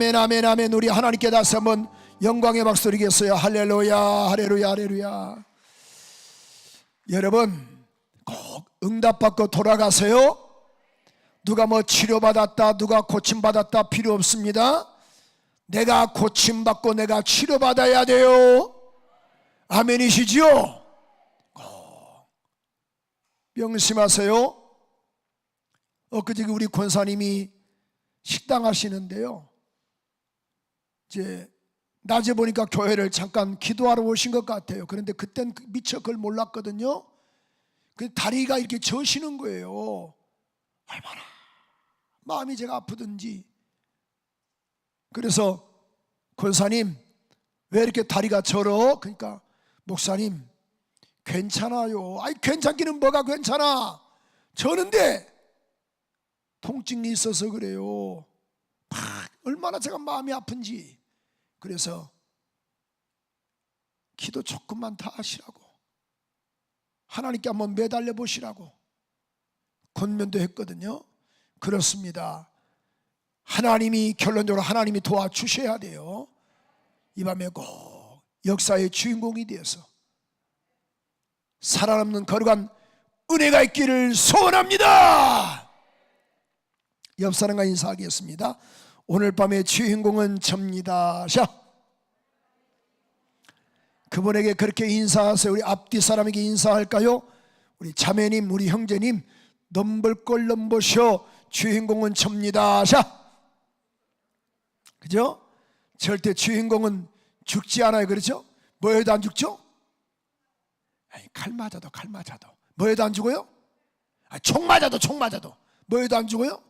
아멘 아멘 아멘. 우리 하나님께 다시 한번 영광의 박수 드리겠어요. 할렐루야 할렐루야 할렐루야. 여러분 꼭 응답받고 돌아가세요. 누가 뭐 치료받았다 누가 고침받았다 필요 없습니다. 내가 고침받고 내가 치료받아야 돼요. 아멘이시지요? 명심하세요. 엊그제 우리 권사님이 식당 하시는데요, 이제 낮에 보니까 교회를 잠깐 기도하러 오신 것 같아요. 그런데 그땐 미처 그걸 몰랐거든요. 그 다리가 이렇게 저시는 거예요. 얼마나 마음이 제가 아프든지. 그래서 권사님 왜 이렇게 다리가 저러? 그러니까 목사님 괜찮아요. 아이 괜찮기는 뭐가 괜찮아. 저는데 통증이 있어서 그래요. 얼마나 제가 마음이 아픈지. 그래서 기도 조금만 더 하시라고, 하나님께 한번 매달려 보시라고 권면도 했거든요. 그렇습니다. 하나님이 결론적으로 하나님이 도와주셔야 돼요. 이 밤에 꼭 역사의 주인공이 되어서 살아남는 거룩한 은혜가 있기를 소원합니다. 옆 사람과 인사하겠습니다. 오늘 밤의 주인공은 접니다. 자, 그분에게 그렇게 인사하세요. 우리 앞뒤 사람에게 인사할까요? 우리 자매님, 우리 형제님, 넘볼걸 넘보셔. 주인공은 접니다. 자, 그죠? 절대 주인공은 죽지 않아요. 그렇죠? 뭐에도 안 죽죠? 아니, 칼 맞아도 뭐에도 안 죽어요? 총 맞아도 뭐에도 안 죽어요?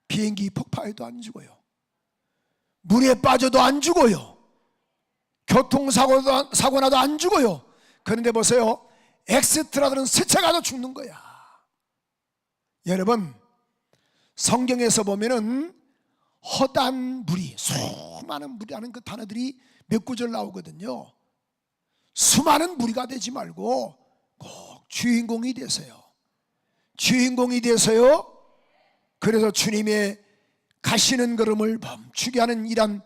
비행기 폭파에도 안 죽어요. 물에 빠져도 안 죽어요. 교통사고 나도 안 죽어요. 그런데 보세요, 엑스트라들은 스쳐 가도 죽는 거야. 여러분, 성경에서 보면은 허단 무리, 수많은 무리라는 그 단어들이 몇 구절 나오거든요. 수많은 무리가 되지 말고 꼭 주인공이 되세요. 주인공이 되세요. 그래서 주님의 가시는 걸음을 멈추게 하는 이런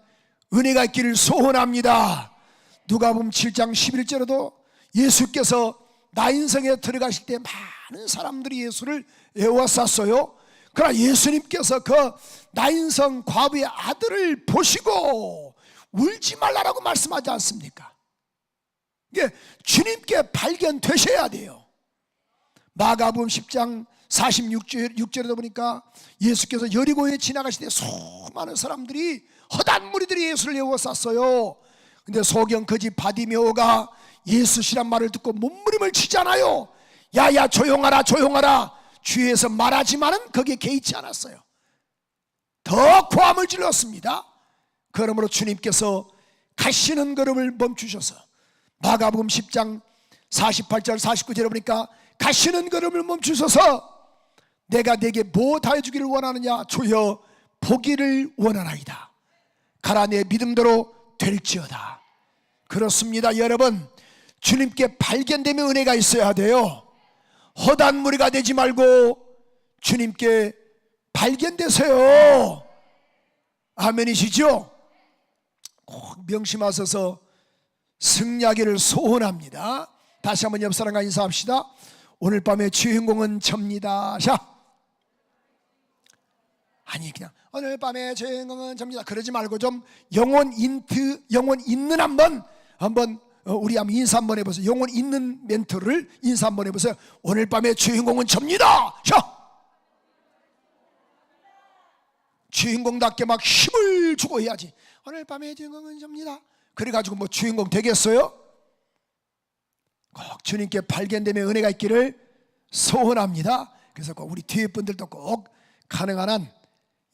은혜가 있기를 소원합니다. 누가복음 7장 11절에도 예수께서 나인성에 들어가실 때 많은 사람들이 예수를 애워쌌어요. 그러나 예수님께서 그 나인성 과부의 아들을 보시고 울지 말라라고 말씀하지 않습니까? 이게 주님께 발견되셔야 돼요. 마가복음 10장 46절에도 보니까 예수께서 여리고에 지나가실 때 수많은 사람들이, 허단 무리들이 예수를 에워쌌어요. 근데 소경 거지 바디메오가 예수시란 말을 듣고 몸부림을 치잖아요. 야야 조용하라 조용하라. 주위에서 말하지만은 거기에 개의치 않았어요. 더 고함을 질렀습니다. 그러므로 주님께서 가시는 걸음을 멈추셔서 마가복음 10장 48절 49절에 보니까 가시는 걸음을 멈추셔서 내가 네게 뭐 다해주기를 원하느냐? 주여 보기를 원하나이다. 가라 내 믿음대로 될지어다. 그렇습니다. 여러분, 주님께 발견되면 은혜가 있어야 돼요. 허단 무리가 되지 말고 주님께 발견되세요. 아멘이시죠? 꼭 명심하셔서 승리하기를 소원합니다. 다시 한번 옆 사람과 인사합시다. 오늘 밤의 주인공은 접니다. 자, 아니 그냥 오늘 밤의 주인공은 접니다 그러지 말고 좀 영혼 있는 한번 우리 한번 인사 한번 해보세요. 영혼 있는 멘트를 인사 한번 해보세요. 오늘 밤의 주인공은 접니다. 자, 주인공답게 막 힘을 주고 해야지. 오늘 밤의 주인공은 접니다. 그래가지고 뭐 주인공 되겠어요? 꼭 주님께 발견되면 은혜가 있기를 소원합니다. 그래서 꼭 우리 뒤에 분들도 꼭 가능한 한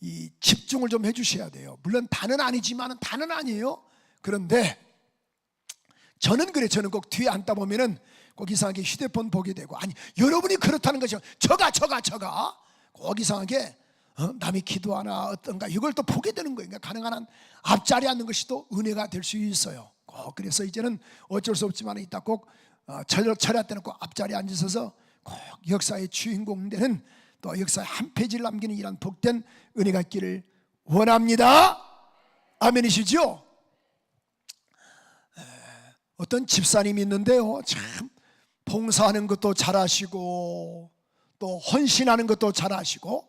이 집중을 좀 해주셔야 돼요. 물론 다는 아니지만은 다는 아니에요. 그런데 저는 그래. 저는 꼭 뒤에 앉다 보면은 꼭 이상하게 휴대폰 보게 되고, 아니 여러분이 그렇다는 거죠. 저가 꼭 이상하게 남이 기도하나 어떤가 이걸 또 보게 되는 거예요. 그러니까 가능한 한 앞자리에 앉는 것이 또 은혜가 될 수 있어요. 꼭 그래서 이제는 어쩔 수 없지만 이따 꼭 철야 때는 꼭 앞자리에 앉으셔서 꼭 역사의 주인공 되는, 또 역사의 한 페이지를 남기는 이런 복된 은혜가 있기를 원합니다. 아멘이시죠? 어떤 집사님이 있는데요, 참 봉사하는 것도 잘하시고 또 헌신하는 것도 잘하시고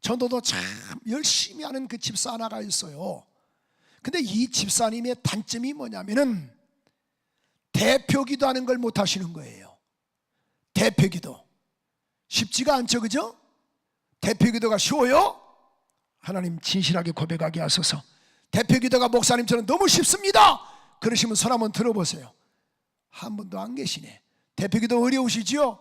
전도도 참 열심히 하는 그 집사 하나가 있어요. 근데 이 집사님의 단점이 뭐냐면은 대표기도 하는 걸 못 하시는 거예요. 대표기도 쉽지가 않죠, 그죠? 대표기도가 쉬워요? 하나님 진실하게 고백하게 하소서. 대표기도가 목사님처럼 너무 쉽습니다 그러시면 손 한번 들어보세요. 한 분도 안 계시네. 대표기도 어려우시지요?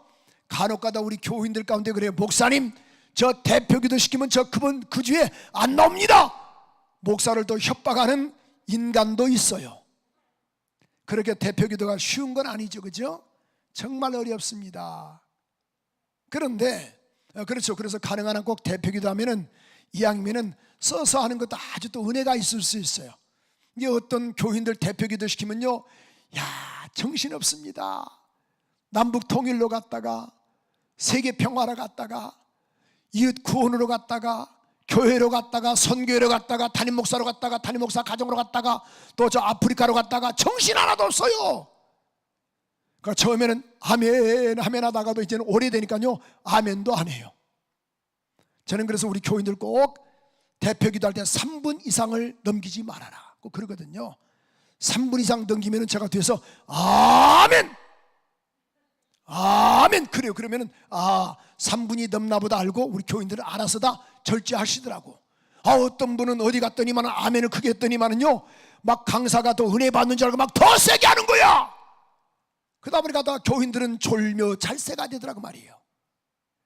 간혹가다 우리 교인들 가운데 그래요. 목사님, 저 대표기도 시키면 저 그분 그 주에 안 나옵니다. 목사를 또 협박하는 인간도 있어요. 그렇게 대표기도가 쉬운 건 아니죠, 그죠? 정말 어렵습니다. 그런데 그렇죠. 그래서 가능한 한 꼭 대표기도 하면은 이왕이면은 써서 하는 것도 아주 또 은혜가 있을 수 있어요. 이게 어떤 교인들 대표기도 시키면요, 야, 정신없습니다. 남북 통일로 갔다가 세계 평화로 갔다가 이웃 구원으로 갔다가 교회로 갔다가 선교회로 갔다가 담임 목사로 갔다가 담임 목사 가정으로 갔다가 또 저 아프리카로 갔다가 정신 하나도 없어요. 그러니까 처음에는 아멘 아멘 하다가도 이제는 오래되니까요 아멘도 안 해요. 저는 그래서 우리 교인들 꼭 대표기도 할 때 3분 이상을 넘기지 말아라 꼭 그러거든요. 3분 이상 넘기면 제가 뒤에서 아멘 아멘 그래요. 그러면은 3분이 넘나 보다 알고 우리 교인들은 알아서 다 절제하시더라고. 어떤 분은 어디 갔더니만 아멘을 크게 했더니만은요 막 강사가 더 은혜 받는 줄 알고 막 더 세게 하는 거야. 그러다 보니까 다 교인들은 졸며 잘세가 되더라고 말이에요.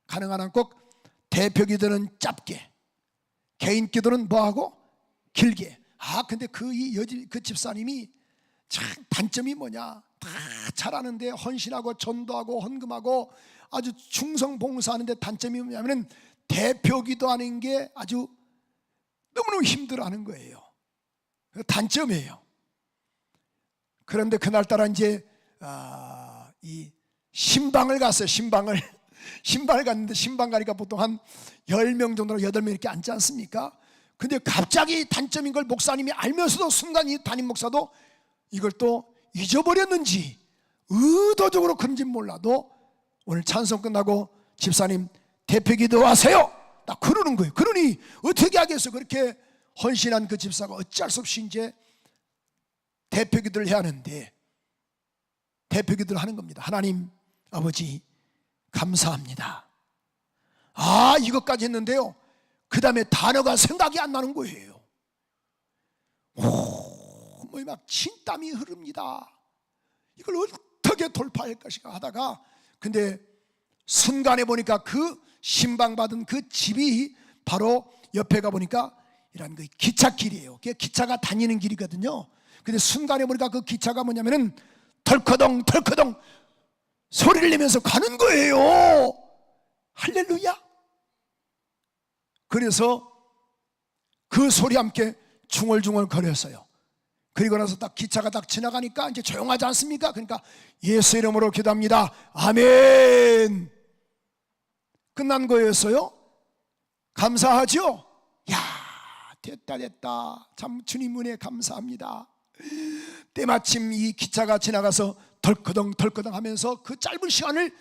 가능한 한 꼭 대표기도는 짧게, 개인 기도는 뭐하고 길게. 근데 그 집사님이 참 단점이 뭐냐, 다 잘하는데 헌신하고 전도하고 헌금하고 아주 충성봉사하는데 단점이 뭐냐면 대표기도 하는 게 아주 너무너무 힘들어하는 거예요. 단점이에요. 그런데 그날따라 이제 이 신방을 갔어요. 신방을 갔는데 신방 가니까 보통 한 10명 정도로 8명 이렇게 앉지 않습니까? 근데 갑자기 단점인 걸 목사님이 알면서도 순간 이 담임 목사도 이걸 또 잊어버렸는지 의도적으로 그런지 몰라도 오늘 찬송 끝나고 집사님 대표기도 하세요 딱 그러는 거예요. 그러니 어떻게 하겠어. 그렇게 헌신한 그 집사가 어쩔 수 없이 이제 대표기도를 해야 하는데 대표기도를 하는 겁니다. 하나님 아버지 감사합니다. 이것까지 했는데요 그 다음에 단어가 생각이 안 나는 거예요. 막 진땀이 흐릅니다. 이걸 어떻게 돌파할 것인가 하다가 근데 순간에 보니까 그 신방받은 그 집이 바로 옆에 가보니까 이런 그 기찻길이에요. 그게 기차가 다니는 길이거든요. 근데 순간에 보니까 그 기차가 뭐냐면은 덜커덩 덜커덩 소리를 내면서 가는 거예요. 할렐루야. 그래서 그 소리 함께 중얼중얼 거렸어요. 그리고 나서 딱 기차가 딱 지나가니까 이제 조용하지 않습니까? 그러니까 예수 이름으로 기도합니다. 아멘. 끝난 거였어요. 감사하죠? 야, 됐다. 참 주님 은혜 감사합니다. 때마침 이 기차가 지나가서 덜커덩 하면서 그 짧은 시간을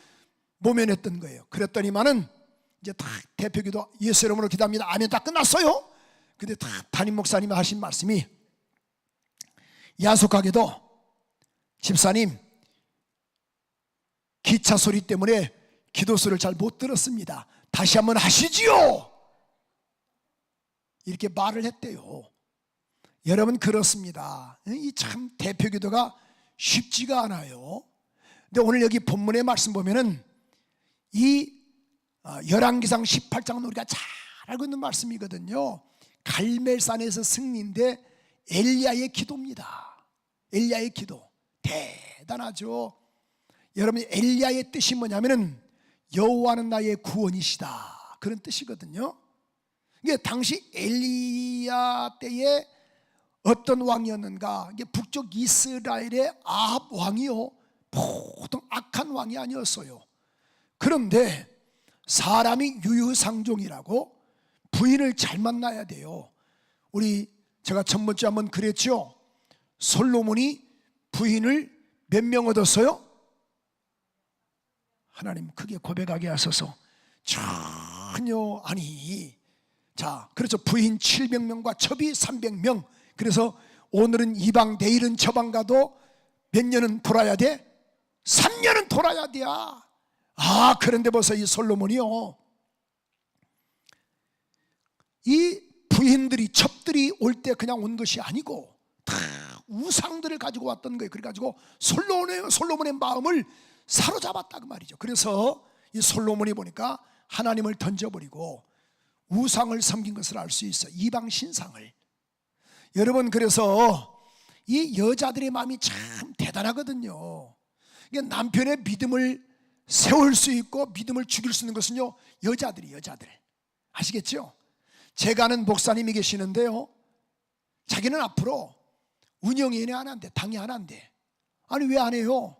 모면했던 거예요. 그랬더니만은 이제 다 대표기도 예수 이름으로 기도합니다. 아멘 다 끝났어요. 근데 다 담임 목사님이 하신 말씀이 야속하게도 집사님 기차 소리 때문에 기도 소리를 잘 못 들었습니다. 다시 한번 하시지요. 이렇게 말을 했대요. 여러분 그렇습니다. 이 참 대표기도가 쉽지가 않아요. 근데 오늘 여기 본문의 말씀 보면은 이 열왕기상 18장은 우리가 잘 알고 있는 말씀이거든요. 갈멜산에서 승리인데 엘리야의 기도입니다. 엘리야의 기도 대단하죠. 여러분 엘리야의 뜻이 뭐냐면은 여호와는 나의 구원이시다 그런 뜻이거든요. 이게 당시 엘리야 때에 어떤 왕이었는가? 이게 북쪽 이스라엘의 아합 왕이요 보통 악한 왕이 아니었어요. 그런데 사람이 유유상종이라고 부인을 잘 만나야 돼요. 우리 제가 첫 번째 한번 그랬죠. 솔로몬이 부인을 몇 명 얻었어요? 하나님 크게 고백하게 하소서. 전혀 아니. 자, 그렇죠. 부인 700명과 첩이 300명. 그래서 오늘은 이방, 내일은 저방 가도 몇 년은 돌아야 돼? 3년은 돌아야 돼. 그런데 벌써 이 솔로몬이요, 이 부인들이, 첩들이 올 때 그냥 온 것이 아니고 다 우상들을 가지고 왔던 거예요. 그래가지고 솔로몬의 마음을 사로잡았다 그 말이죠. 그래서 이 솔로몬이 보니까 하나님을 던져버리고 우상을 섬긴 것을 알 수 있어요. 이방 신상을. 여러분, 그래서 이 여자들의 마음이 참 대단하거든요. 남편의 믿음을 세울 수 있고 믿음을 죽일 수 있는 것은요, 여자들 아시겠죠? 제가 아는 목사님이 계시는데요, 자기는 앞으로 운영위원회 안 한대. 당회 안 한대. 아니 왜 안 해요?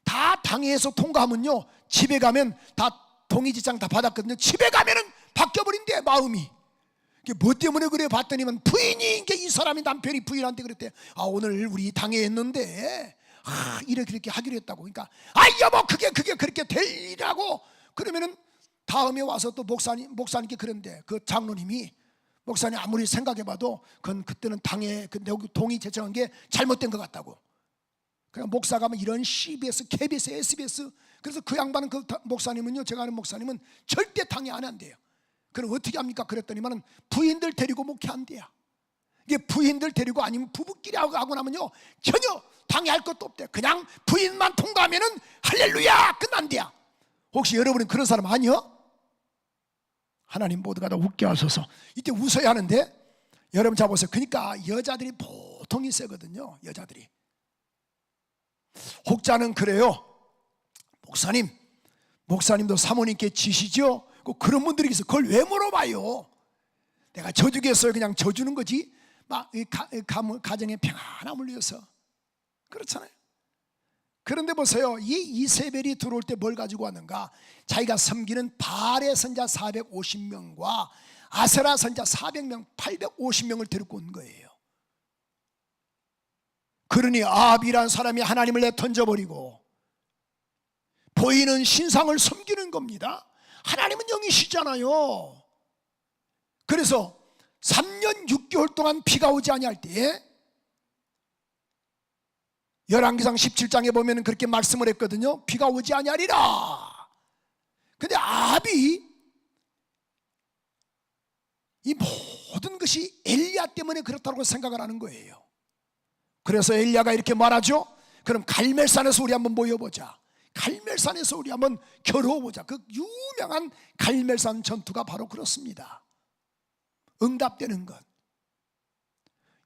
다 당회에서 통과하면요, 집에 가면 다 동의지장 다 받았거든요. 집에 가면은 바뀌어버린대, 마음이. 뭐 때문에 그래 봤더니만 부인이, 이 사람이, 남편이 부인한테 그랬대. 오늘 우리 당회 했는데 이렇게 하기로 했다고. 그러니까 여보 그게 그렇게 될 일이라고. 그러면은 다음에 와서 또 목사님께 그런데, 그 장로님이, 목사님 아무리 생각해봐도 그때는 당회 동의 제청한 게 잘못된 것 같다고. 그냥 목사가 이런 CBS, KBS, SBS, 그래서 그 양반은, 그 목사님은요, 제가 아는 목사님은 절대 당회 안 한대요. 그럼 어떻게 합니까? 그랬더니만은 부인들 데리고 목회한대요. 이게 부인들 데리고 아니면 부부끼리 하고 나면요, 전혀 당회할 것도 없대. 그냥 부인만 통과하면은 할렐루야 끝난대요. 혹시 여러분은 그런 사람 아니요? 하나님 모두가 다 웃게 하소서. 이때 웃어야 하는데, 여러분 잡으세요. 그러니까 여자들이 보통이 세거든요. 여자들이. 혹자는 그래요. 목사님도 사모님께 지시죠? 그런 분들이 있어요. 그걸 왜 물어봐요? 내가 져주겠어요? 그냥 져주는 거지. 가정에 평안함을 위해서. 그렇잖아요. 그런데 보세요. 이 이세벨이 들어올 때 뭘 가지고 왔는가? 자기가 섬기는 바알의 선자 450명과 아세라 선자 400명, 850명을 데리고 온 거예요. 그러니 아합이란 사람이 하나님을 내던져버리고 보이는 신상을 섬기는 겁니다. 하나님은 영이시잖아요. 그래서 3년 6개월 동안 비가 오지 아니할 때, 열왕기상 17장에 보면 그렇게 말씀을 했거든요. 비가 오지 아니하리라. 근데 아합이 이 모든 것이 엘리야 때문에 그렇다고 생각을 하는 거예요. 그래서 엘리야가 이렇게 말하죠. 그럼 갈멜산에서 우리 한번 모여보자. 갈멜산에서 우리 한번 겨루어보자. 그 유명한 갈멜산 전투가 바로 그렇습니다. 응답되는 것.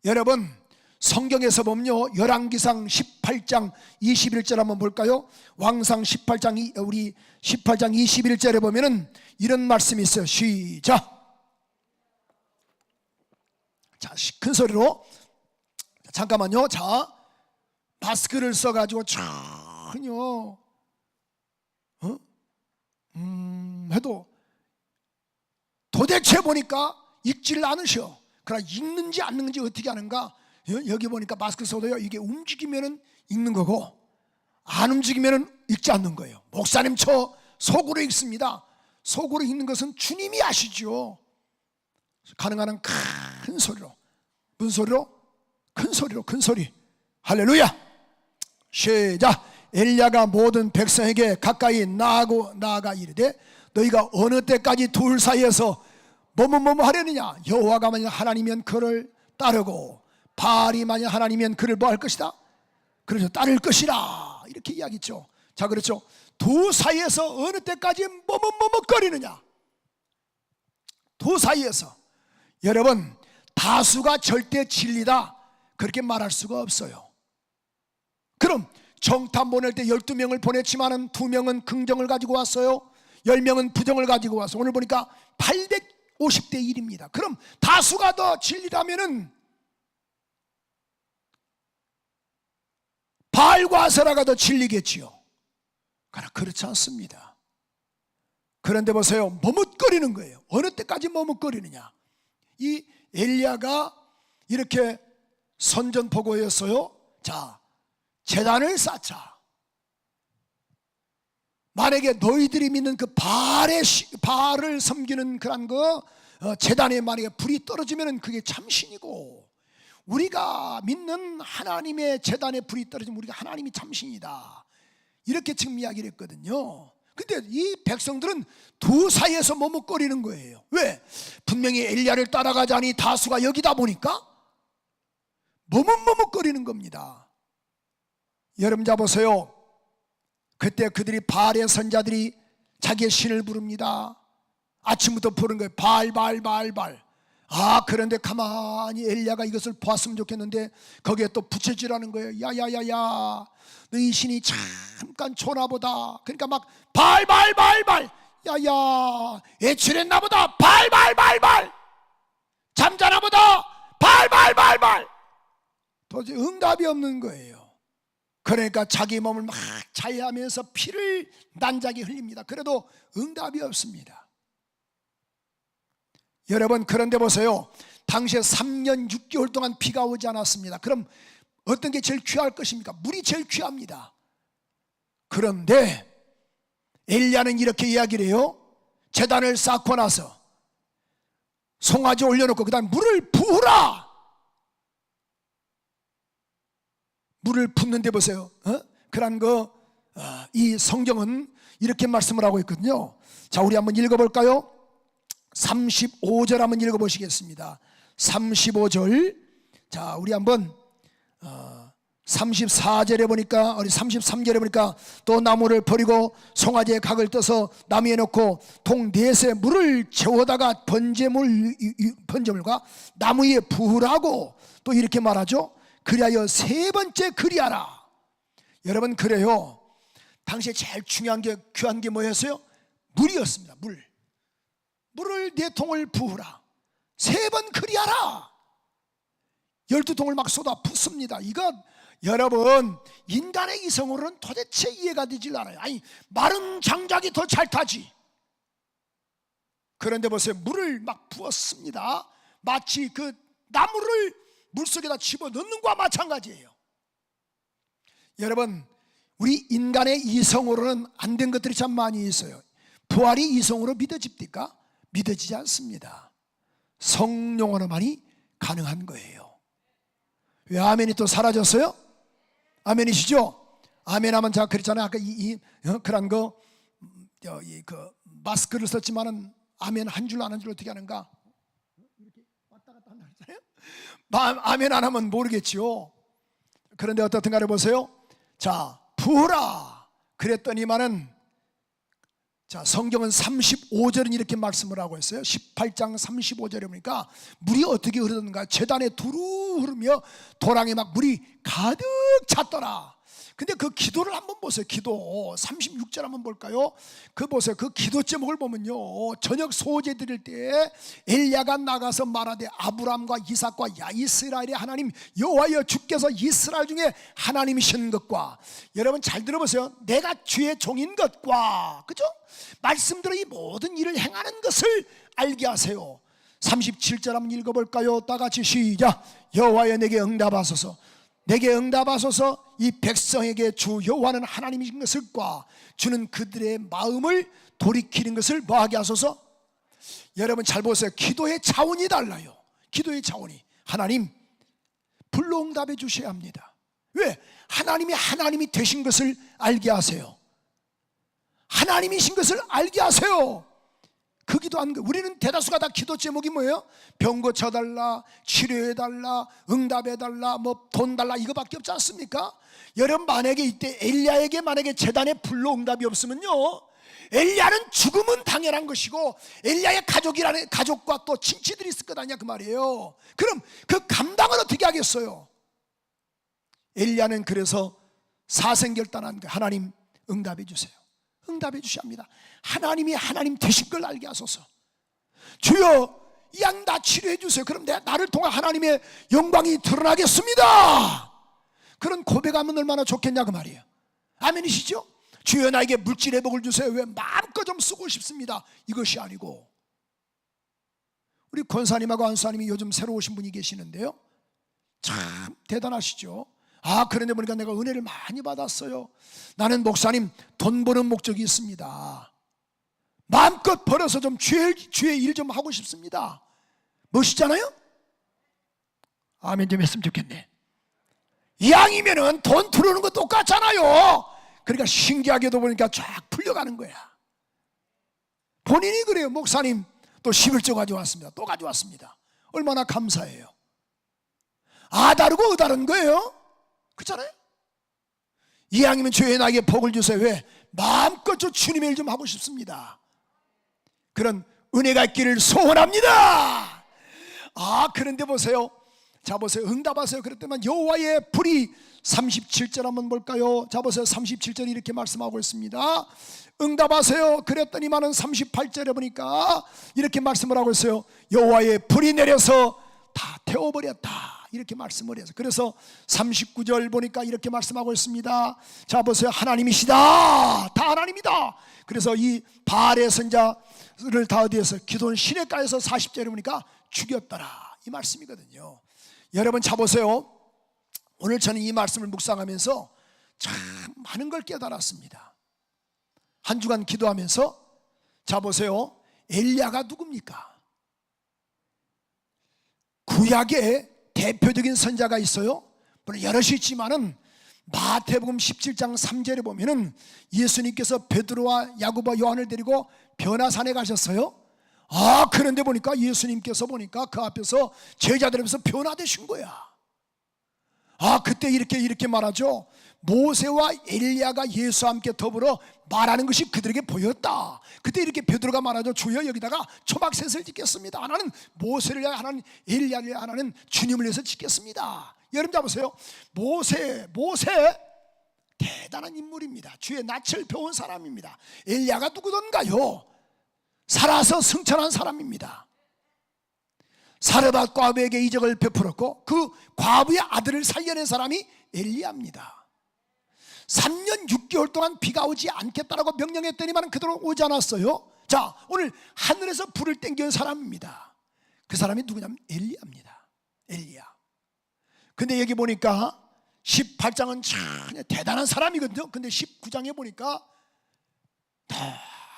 여러분, 성경에서 보면요, 열왕기상 18장 21절 한번 볼까요? 왕상 18장 우리 18장 21절에 보면은 이런 말씀이 있어요. 시작. 자, 큰 소리로. 잠깐만요. 자, 마스크를 써가지고 전혀 해도 도대체 보니까 읽지를 않으셔. 그러나 읽는지 안 읽는지 어떻게 하는가? 여기 보니까 마스크 써도요, 이게 움직이면은 읽는 거고 안 움직이면은 읽지 않는 거예요. 목사님 저 속으로 읽습니다. 속으로 읽는 것은 주님이 아시죠. 가능한 한 큰 소리로. 무슨 소리로? 큰 소리. 할렐루야. 시작. 엘리야가 모든 백성에게 가까이 나아가 이르되 너희가 어느 때까지 둘 사이에서 뭐뭐 하려느냐? 여호와가 만약 하나님이면 그를 따르고 바알이 만약 하나님이면 그를 뭐 할 것이다? 그래서 따를 것이라. 이렇게 이야기했죠. 자, 그렇죠. 두 사이에서 어느 때까지 뭐뭐거리느냐? 두 사이에서. 여러분, 다수가 절대 진리다 그렇게 말할 수가 없어요. 그럼 정탐 보낼 때 12명을 보냈지만은 2명은 긍정을 가지고 왔어요. 10명은 부정을 가지고 와서 오늘 보니까 850대 1입니다. 그럼 다수가 더 진리라면은 바알과 아세라가 더 진리겠지요. 그러나 그렇지 않습니다. 그런데 보세요. 머뭇거리는 거예요. 어느 때까지 머뭇거리느냐? 이 엘리야가 이렇게 선전포고였어요. 자, 제단을 쌓자. 만약에 너희들이 믿는 그 바알을 섬기는 그런 제단에 만약에 불이 떨어지면 그게 참신이고, 우리가 믿는 하나님의 제단에 불이 떨어지면 우리가 하나님이 참신이다, 이렇게 지금 이야기를 했거든요. 근데 이 백성들은 두 사이에서 머뭇거리는 거예요. 왜? 분명히 엘리야를 따라가자니 다수가 여기다 보니까 머뭇거리는 겁니다. 여러분 자 보세요. 그때 그들이 바알의 선자들이 자기의 신을 부릅니다. 아침부터 부른 거예요. 바알. 그런데 가만히 엘리야가 이것을 보았으면 좋겠는데 거기에 또 부채질하는 거예요. 야야야야, 너희 신이 잠깐 초나보다. 그러니까 막 바알. 야야, 애출했나보다. 바알. 잠자나보다. 바알. 도저히 응답이 없는 거예요. 그러니까 자기 몸을 막 자해하면서 피를 난자게 흘립니다. 그래도 응답이 없습니다. 여러분, 그런데 보세요. 당시에 3년 6개월 동안 비가 오지 않았습니다. 그럼 어떤 게 제일 귀할 것입니까? 물이 제일 귀합니다. 그런데 엘리야는 이렇게 이야기를 해요. 제단을 쌓고 나서 송아지 올려놓고 그 다음 물을 부으라. 물을 붓는데 보세요. 그런 이 성경은 이렇게 말씀을 하고 있거든요. 자, 우리 한번 읽어볼까요? 35절 한번 읽어보시겠습니다. 35절. 자, 우리 한번 34절에 보니까, 우리 33절에 보니까 또 나무를 버리고 송아지의 각을 떠서 나무에 넣고 통 넷에 물을 채워다가 번제물과 나무 위에 부으라고 또 이렇게 말하죠. 그리하여 세 번째 그리하라. 여러분, 그래요. 당시에 제일 중요한 게, 귀한 게 뭐였어요? 물이었습니다. 물을 4통을 부으라. 3번 그리하라. 12통을 막 쏟아 붓습니다. 이거 여러분, 인간의 이성으로는 도대체 이해가 되질 않아요. 아니, 마른 장작이 더 잘 타지. 그런데 보세요. 물을 막 부었습니다. 마치 그 나무를 물속에다 집어넣는 것과 마찬가지예요. 여러분, 우리 인간의 이성으로는 안 된 것들이 참 많이 있어요. 부활이 이성으로 믿어집니까? 믿어지지 않습니다. 성령으로만이 가능한 거예요. 왜 아멘이 또 사라졌어요? 아멘이시죠? 아멘 하면 제가 그랬잖아요. 아까 그런 마스크를 썼지만은 아멘 한 줄 안 한 줄 어떻게 하는가? 이렇게 왔다 갔다 한다 그랬잖아요. 아멘 안 하면 모르겠지요. 그런데 어떻든 간에 보세요. 자, 부으라 그랬더니만은, 자, 성경은 35절은 이렇게 말씀을 하고 있어요. 18장 35절에 보니까 물이 어떻게 흐르는가? 제단에 두루 흐르며 도랑에 막 물이 가득 찼더라. 근데 그 기도를 한번 보세요. 기도 36절 한번 볼까요? 그 보세요. 그 기도 제목을 보면요, 저녁 소제 드릴 때 엘리야가 나가서 말하되 아브람과 이삭과 야 이스라엘의 하나님 여호와여, 주께서 이스라엘 중에 하나님이신 것과, 여러분 잘 들어보세요, 내가 주의 종인 것과, 그죠? 말씀대로 이 모든 일을 행하는 것을 알게 하세요. 37절 한번 읽어볼까요? 다 같이 시작. 여호와여 내게 응답하소서. 내게 응답하소서. 이 백성에게 주 여호와는 하나님이신 것을과 주는 그들의 마음을 돌이키는 것을 뭐하게 하소서. 여러분 잘 보세요. 기도의 차원이 달라요. 기도의 차원이, 하나님 불로 응답해 주셔야 합니다. 왜? 하나님이 되신 것을 알게 하세요. 하나님이신 것을 알게 하세요. 그 기도하는 거. 우리는 대다수가 다 기도 제목이 뭐예요? 병 고쳐달라, 치료해달라, 응답해달라, 뭐 돈 달라, 이거밖에 없지 않습니까? 여러분, 만약에 이때 엘리야에게 만약에 제단에 불로 응답이 없으면요, 엘리야는 죽음은 당연한 것이고 엘리야의 가족과 또 친지들이 있을 것 아니냐 그 말이에요. 그럼 그 감당을 어떻게 하겠어요? 엘리야는 그래서 사생결단한 거예요. 하나님 응답해 주세요. 응답해 주셔야 합니다. 하나님이 하나님 되신 걸 알게 하소서. 주여 이 양 나 치료해 주세요. 그럼 나를 통해 하나님의 영광이 드러나겠습니다. 그런 고백하면 얼마나 좋겠냐 그 말이에요. 아멘이시죠? 주여 나에게 물질 회복을 주세요. 왜? 마음껏 좀 쓰고 싶습니다. 이것이 아니고, 우리 권사님하고 안수사님이 요즘 새로 오신 분이 계시는데요, 참 대단하시죠. 그런데 보니까 내가 은혜를 많이 받았어요. 나는 목사님 돈 버는 목적이 있습니다. 마음껏 벌어서 좀 주의 일 좀 하고 싶습니다. 멋있잖아요? 아멘 좀 했으면 좋겠네. 이왕이면은 돈 들어오는 거 똑같잖아요. 그러니까 신기하게도 보니까 쫙 풀려가는 거야. 본인이 그래요. 목사님 또 11조 가져왔습니다. 또 가져왔습니다. 얼마나 감사해요. 다르고 다른 거예요. 그렇잖아요. 이왕이면 주의 나에게 복을 주세요. 왜? 마음껏 저 주님의 일 좀 하고 싶습니다. 그런 은혜가 있기를 소원합니다. 그런데 보세요. 자 보세요. 응답하세요 그랬더만 여호와의 불이 37절 한번 볼까요? 자 보세요. 37절이 이렇게 말씀하고 있습니다. 응답하세요 그랬더니만은 38절에 보니까 이렇게 말씀을 하고 있어요. 여호와의 불이 내려서 다 태워버렸다 이렇게 말씀을 해서, 그래서 39절 보니까 이렇게 말씀하고 있습니다. 자 보세요. 하나님이시다. 다 하나님이다. 그래서 이 바알의 선자를 다 어디에서 기돈 시냇가에서 40절에 보니까 죽였더라 이 말씀이거든요. 여러분 자 보세요. 오늘 저는 이 말씀을 묵상하면서 참 많은 걸 깨달았습니다. 한 주간 기도하면서 자 보세요. 엘리야가 누굽니까? 구약에 대표적인 선자가 있어요. 물론 여럿이 있지만은 마태복음 17장 3절에 보면은 예수님께서 베드로와 야고보와 요한을 데리고 변화산에 가셨어요. 그런데 보니까 예수님께서 보니까 그 앞에서 제자들 앞에서 변화되신 거야. 그때 이렇게 말하죠. 모세와 엘리야가 예수와 함께 더불어 말하는 것이 그들에게 보였다. 그때 이렇게 베드로가 말하죠. 주여 여기다가 초막셋을 짓겠습니다. 하나는 모세를 위하여 하나는 엘리야를 위하여 하나는 주님을 위해서 짓겠습니다. 여러분 잡으세요. 모세 대단한 인물입니다. 주의 낯을 배운 사람입니다. 엘리야가 누구던가요? 살아서 승천한 사람입니다. 사르밧 과부에게 이적을 베풀었고 그 과부의 아들을 살려낸 사람이 엘리야입니다. 3년 6개월 동안 비가 오지 않겠다라고 명령했더니만 그대로 오지 않았어요. 자, 오늘 하늘에서 불을 땡겨온 사람입니다. 그 사람이 누구냐면 엘리야입니다. 엘리야. 근데 여기 보니까 18장은 참 대단한 사람이거든요. 근데 19장에 보니까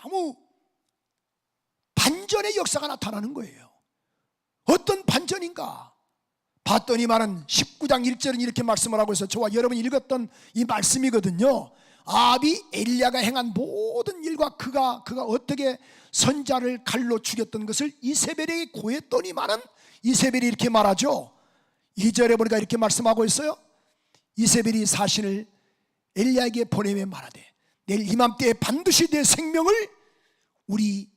너무 반전의 역사가 나타나는 거예요. 어떤 반전인가? 봤더니만은 19장 1절은 이렇게 말씀을 하고 있어요. 저와 여러분이 읽었던 이 말씀이거든요. 아합이 엘리야가 행한 모든 일과 그가 어떻게 선자를 칼로 죽였던 것을 이세벨에게 고했더니만은 이세벨이 이렇게 말하죠. 2절에 보니까 이렇게 말씀하고 있어요. 이세벨이 사신을 엘리야에게 보내며 말하되 내일 이맘때에 반드시 내 생명을 우리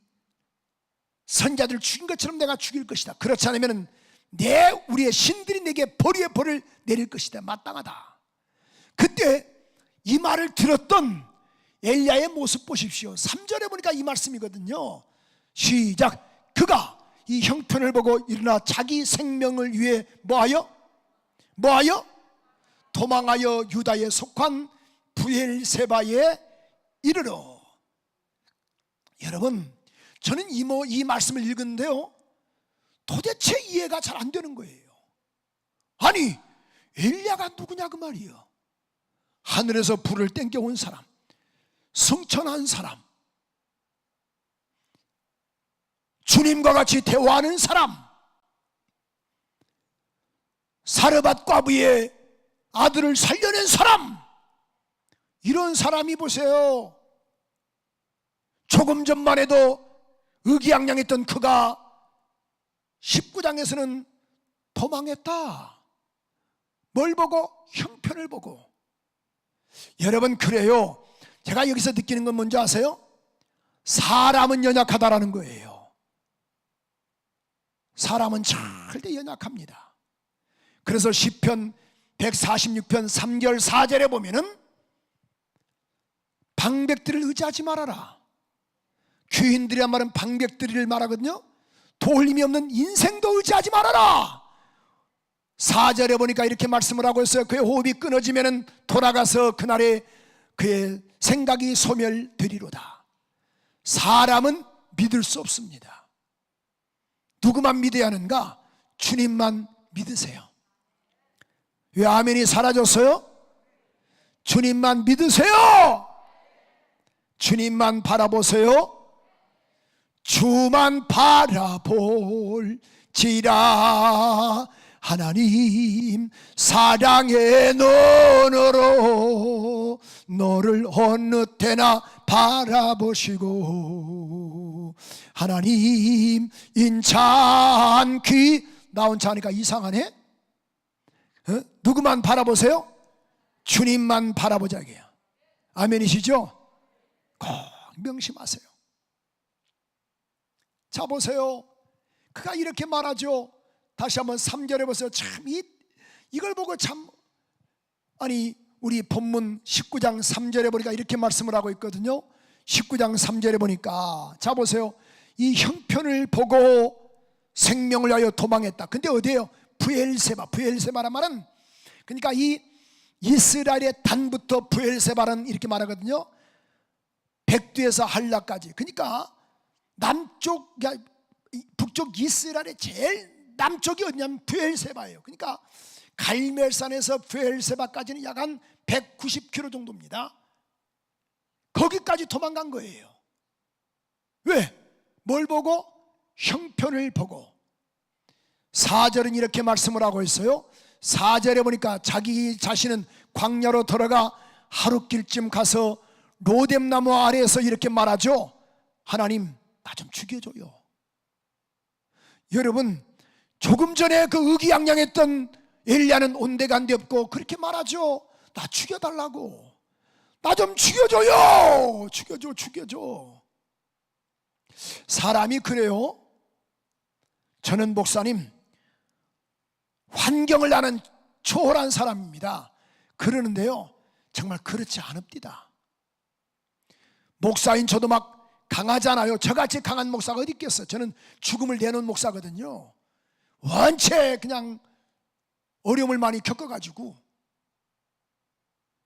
선자들 죽인 것처럼 내가 죽일 것이다. 그렇지 않으면 우리의 신들이 내게 벌의 벌을 내릴 것이다. 마땅하다. 그때 이 말을 들었던 엘리야의 모습 보십시오. 3절에 보니까 이 말씀이거든요. 시작. 그가 이 형편을 보고 일어나 자기 생명을 위해 뭐하여 도망하여 유다에 속한 브엘세바에 이르러. 여러분 저는 이 말씀을 읽었는데요 도대체 이해가 잘 안 되는 거예요. 아니 엘리야가 누구냐 그 말이에요. 하늘에서 불을 땡겨온 사람, 승천한 사람, 주님과 같이 대화하는 사람, 사르밧 과부의 아들을 살려낸 사람, 이런 사람이 보세요. 조금 전만 해도 의기양양했던 그가 19장에서는 도망했다. 뭘 보고? 형편을 보고. 여러분 그래요. 제가 여기서 느끼는 건 뭔지 아세요? 사람은 연약하다라는 거예요. 사람은 절대 연약합니다. 그래서 시편 146편 3절 4절에 보면은 방백들을 의지하지 말아라. 귀인들이란 말은 방백들을 말하거든요. 도울림이 없는 인생도 의지하지 말아라. 4절에 보니까 이렇게 말씀을 하고 있어요. 그의 호흡이 끊어지면 돌아가서 그날에 그의 생각이 소멸되리로다. 사람은 믿을 수 없습니다. 누구만 믿어야 하는가? 주님만 믿으세요. 왜 아멘이 사라졌어요? 주님만 믿으세요. 주님만 바라보세요. 주만 바라볼지라. 하나님 사랑의 눈으로 너를 어느 때나 바라보시고, 하나님 인찬 귀, 나 혼자 하니까 이상하네. 누구만 바라보세요? 주님만 바라보자 이게요. 아멘이시죠? 꼭 명심하세요. 자 보세요, 그가 이렇게 말하죠. 다시 한번 3절에 보세요. 참 이걸 보고 참, 아니 우리 본문 19장 3절에 보니까 이렇게 말씀을 하고 있거든요. 19장 3절에 보니까 자 보세요, 이 형편을 보고 생명을 위하여 도망했다. 근데 어디에요? 브엘세바란 말은, 그러니까 이 이스라엘의 단부터 브엘세바는 이렇게 말하거든요. 백두에서 한라까지. 그러니까 남쪽, 북쪽 이스라엘의 제일 남쪽이 어디냐면 브엘세바예요. 그러니까 갈멜산에서 브엘세바까지는 약 한 190km 정도입니다. 거기까지 도망간 거예요. 왜? 뭘 보고? 형편을 보고. 4절은 이렇게 말씀을 하고 있어요. 4절에 보니까 자기 자신은 광야로 들어가 하룻길쯤 가서 로뎀나무 아래에서 이렇게 말하죠. 하나님 나 좀 죽여줘요. 여러분, 조금 전에 그 의기양양했던 엘리야는 온데간데 없고 그렇게 말하죠. 나 죽여달라고, 나 좀 죽여줘요. 죽여줘. 사람이 그래요. 저는 목사님 환경을 아는 초월한 사람입니다. 그러는데요, 정말 그렇지 않읍니다. 목사인 저도 막 강하잖아요. 저같이 강한 목사가 어디 있겠어요. 저는 죽음을 내놓은 목사거든요. 원체 그냥 어려움을 많이 겪어가지고,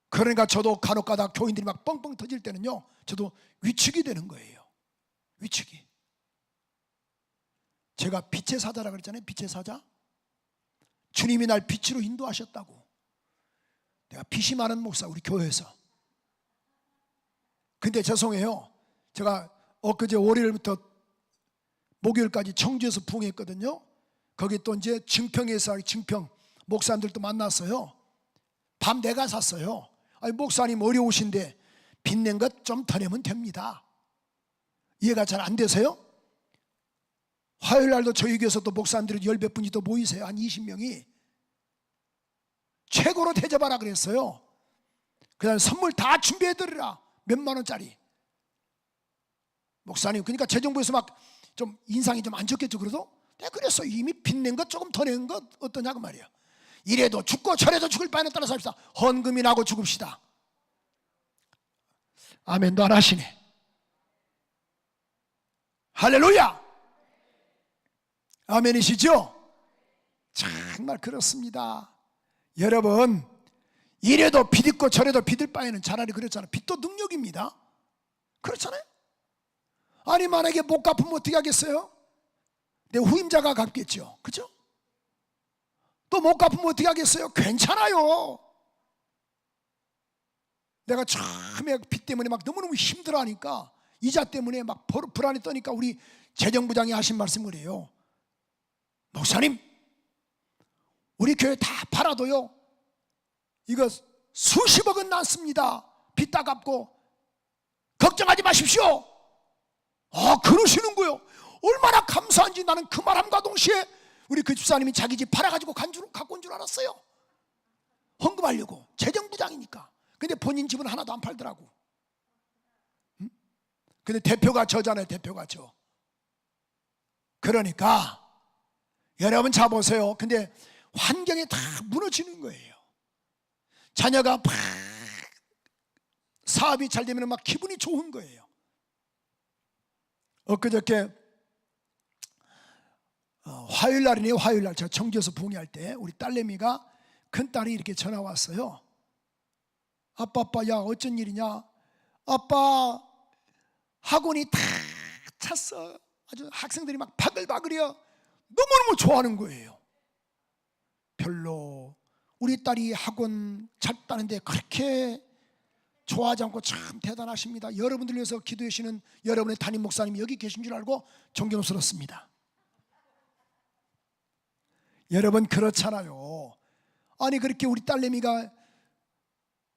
그러니까 저도 간혹가다 교인들이 막 뻥뻥 터질 때는요, 저도 위축이 되는 거예요. 위축이. 제가 빛의 사자라 그랬잖아요. 빛의 사자. 주님이 날 빛으로 인도하셨다고. 내가 빛이 많은 목사, 우리 교회에서. 근데 죄송해요, 제가 엊그제 월요일부터 목요일까지 청주에서 부흥했거든요. 거기 또 이제 증평에서 증평 목사님들도 만났어요. 밤 내가 샀어요. 아니 목사님 어려우신데 빚낸 것 좀 더 내면 됩니다. 이해가 잘 안 되세요? 화요일 날도 저희 교회에서 또 목사님들이 10몇 분이 또 모이세요. 한 20명이. 최고로 대접하라 그랬어요. 그냥 선물 다 준비해드리라. 몇만 원짜리. 목사님, 그러니까 재정부에서 막 좀 인상이 좀 안 좋겠죠. 그래도 내가 그랬어. 이미 빚낸 것 조금 더 낸 것 어떠냐고 말이야. 이래도 죽고 저래도 죽을 바에는 따라 삽시다. 헌금이나 하고 죽읍시다. 아멘도 안 하시네. 할렐루야. 아멘이시죠? 정말 그렇습니다. 여러분, 이래도 빚 있고 저래도 빚을 바에는 차라리 그렇잖아요. 빚도 능력입니다. 그렇잖아요. 아니 만약에 못 갚으면 어떻게 하겠어요? 내 후임자가 갚겠죠. 그죠? 또 못 갚으면 어떻게 하겠어요? 괜찮아요. 내가 처음에 빚 때문에 막 너무너무 힘들어하니까, 이자 때문에 막 불안이 떠니까 우리 재정부장이 하신 말씀을 해요. 목사님, 우리 교회 다 팔아도요, 이거 수십억은 남습니다. 빚 다 갚고 걱정하지 마십시오. 그러시는 거예요. 얼마나 감사한지. 나는 그 말함과 동시에 우리 그 집사님이 자기 집 팔아가지고 갖고 온 줄 알았어요. 헌금하려고. 재정부장이니까. 근데 본인 집은 하나도 안 팔더라고. 근데 대표가 저잖아요. 대표가 저. 그러니까 여러분 자 보세요. 근데 환경이 다 무너지는 거예요. 자녀가 막 사업이 잘 되면 막 기분이 좋은 거예요. 엊그저께 화요일 날이네요. 화요일 날 제가 청주에서 부흥회할 때 우리 딸내미가, 큰딸이 이렇게 전화 왔어요. 아빠 야 어쩐 일이냐. 아빠 학원이 다 찼어. 아주 학생들이 막 바글바글이야. 너무너무 좋아하는 거예요. 별로 우리 딸이 학원 잘 다는데 그렇게 좋아하지 않고 참 대단하십니다. 여러분들 위해서 기도해 주시는 여러분의 담임 목사님이 여기 계신 줄 알고 존경스럽습니다. 여러분 그렇잖아요. 아니 그렇게 우리 딸내미가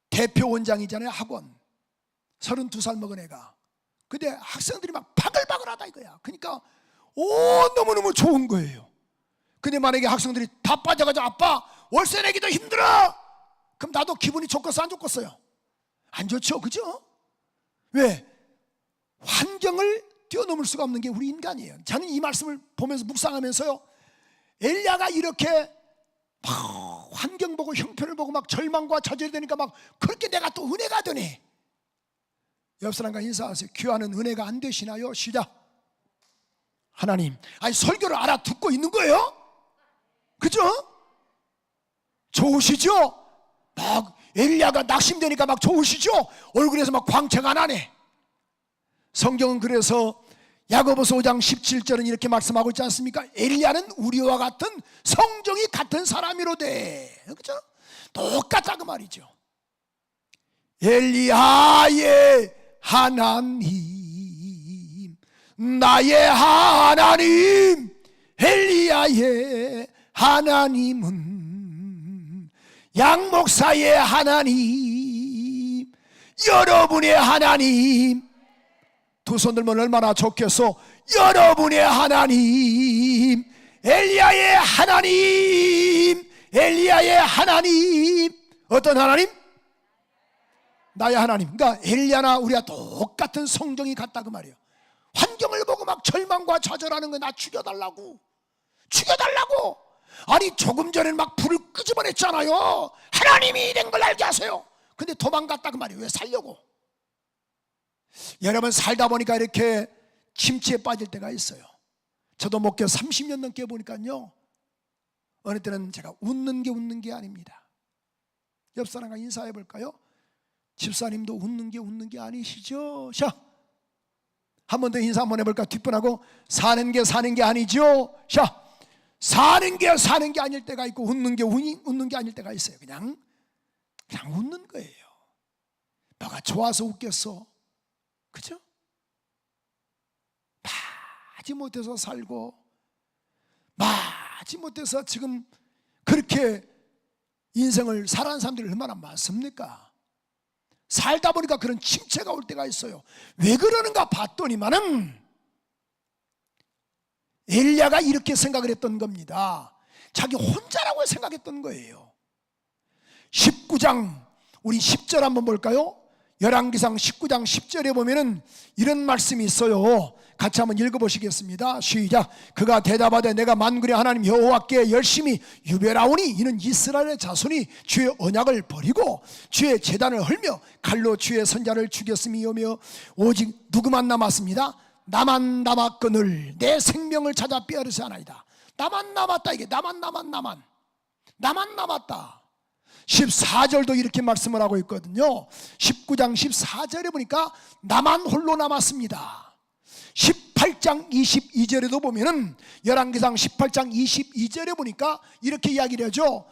대표 원장이잖아요. 학원 32살 먹은 애가. 근데 학생들이 막 바글바글하다 이거야. 그러니까 너무너무 좋은 거예요. 근데 만약에 학생들이 다 빠져가지고 아빠 월세 내기도 힘들어, 그럼 나도 기분이 좋겠어 안 좋겠어요? 안 좋죠, 그죠? 왜? 환경을 뛰어넘을 수가 없는 게 우리 인간이에요. 저는 이 말씀을 보면서 묵상하면서요, 엘리야가 이렇게 막 환경 보고 형편을 보고 막 절망과 좌절이 되니까 막 그렇게 내가 또 은혜가 되네. 옆 사람과 인사하세요. 귀하는 은혜가 안 되시나요? 시작. 하나님. 아니 설교를 알아듣고 있는 거예요? 그죠? 좋으시죠? 막 엘리야가 낙심되니까 막 좋으시죠? 얼굴에서 막 광채가 나네. 성경은 그래서 야고보서 5장 17절은 이렇게 말씀하고 있지 않습니까? 엘리야는 우리와 같은 성정이 같은 사람이로되. 그죠? 똑같다 그 말이죠. 엘리야의 하나님, 나의 하나님, 엘리야의 하나님은 양목사의 하나님, 여러분의 하나님. 두 손 들면 얼마나 좋겠어. 여러분의 하나님, 엘리야의 하나님, 엘리야의 하나님. 어떤 하나님? 나의 하나님. 그러니까 엘리야나 우리가 똑같은 성정이 같다 그 말이에요. 환경을 보고 막 절망과 좌절하는 거 나 죽여달라고, 죽여달라고. 아니 조금 전에는 막 불을 끄집어냈잖아요. 하나님이 된 걸 알게 하세요. 근데 도망갔다 그 말이에요. 왜? 살려고. 여러분 살다 보니까 이렇게 침체에 빠질 때가 있어요. 저도 목회 30년 넘게 보니까요, 어느 때는 제가 웃는 게 아닙니다. 옆 사람과 인사해 볼까요? 집사님도 웃는 게 아니시죠? 자, 한 번 더 인사 한번 해볼까? 뒷분하고. 사는 게 아니죠? 자, 사는 게 아닐 때가 있고 웃는 게 아닐 때가 있어요. 그냥 웃는 거예요. 너가 좋아서 웃겠어, 그죠? 마지 못해서 살고 마지 못해서 지금 그렇게 인생을 살아가는 사람들이 얼마나 많습니까? 살다 보니까 그런 침체가 올 때가 있어요. 왜 그러는가 봤더니만은 엘리야가 이렇게 생각을 했던 겁니다. 자기 혼자라고 생각했던 거예요. 19장 우리 10절 한번 볼까요? 열왕기상 19장 10절에 보면은 이런 말씀이 있어요. 같이 한번 읽어보시겠습니다. 시작. 그가 대답하되 내가 만군의 하나님 여호와께 열심히 유별하오니 이는 이스라엘의 자손이 주의 언약을 버리고 주의 제단을 헐며 칼로 주의 선자를 죽였음이오며 오직 누구만 남았습니다. 나만 남았거늘 내 생명을 찾아 빼앗으시나이다. 나만 남았다. 이게 나만 남았다. 14절도 이렇게 말씀을 하고 있거든요. 19장 14절에 보니까 나만 홀로 남았습니다. 18장 22절에도 보면은 열왕기상 18장 22절에 보니까 이렇게 이야기를 하죠.